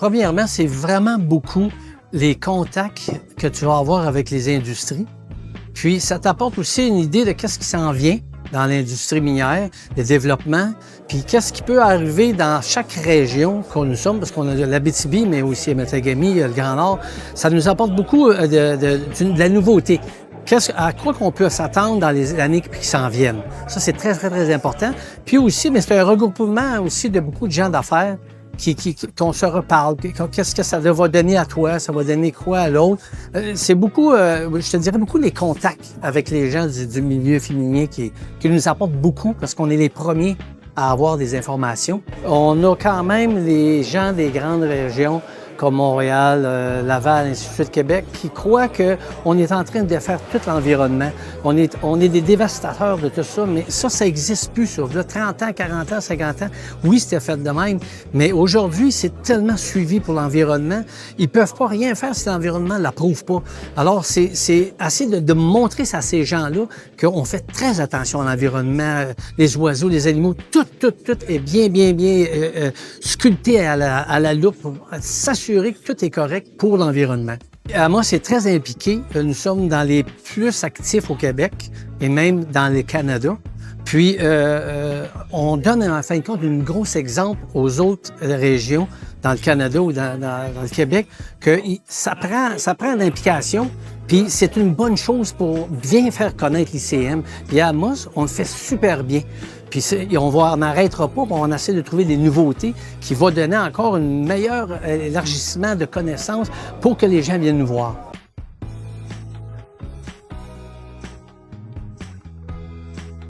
Premièrement, c'est vraiment beaucoup les contacts que tu vas avoir avec les industries. Puis, ça t'apporte aussi une idée de qu'est-ce qui s'en vient dans l'industrie minière, le développement, puis qu'est-ce qui peut arriver dans chaque région qu'on nous sommes, parce qu'on a l'Abitibi, mais aussi Matagami, le Grand Nord. Ça nous apporte beaucoup de la nouveauté. À quoi qu'on peut s'attendre dans les années qui s'en viennent. Ça, c'est très, très, très important. Puis aussi, mais c'est un regroupement aussi de beaucoup de gens d'affaires qu'on se reparle. Qu'est-ce que ça va donner à toi? Ça va donner quoi à l'autre? C'est beaucoup, je te dirais beaucoup les contacts avec les gens du milieu féminin qui nous apportent beaucoup parce qu'on est les premiers à avoir des informations. On a quand même les gens des grandes régions comme Montréal, Laval, ainsi de suite, Québec, qui croient qu'on est en train de défaire tout l'environnement. On est des dévastateurs de tout ça, mais ça n'existe plus, ça. Là, 30 ans, 40 ans, 50 ans, oui, c'était fait de même, mais aujourd'hui, c'est tellement suivi pour l'environnement, ils peuvent pas rien faire si l'environnement ne l'approuve pas. Alors, c'est assez de montrer à ces gens-là qu'on fait très attention à l'environnement, les oiseaux, les animaux, tout est bien sculpté à la loupe pour s'assurer que tout est correct pour l'environnement. Amos est très impliqué. Nous sommes dans les plus actifs au Québec et même dans le Canada. Puis, on donne en fin de compte un gros exemple aux autres régions dans le Canada ou dans le Québec que ça prend l'implication. Puis, c'est une bonne chose pour bien faire connaître l'ICM. Puis, à Amos, on le fait super bien. Puis on n'arrêtera pas, on essaie de trouver des nouveautés qui vont donner encore un meilleur élargissement de connaissances pour que les gens viennent nous voir.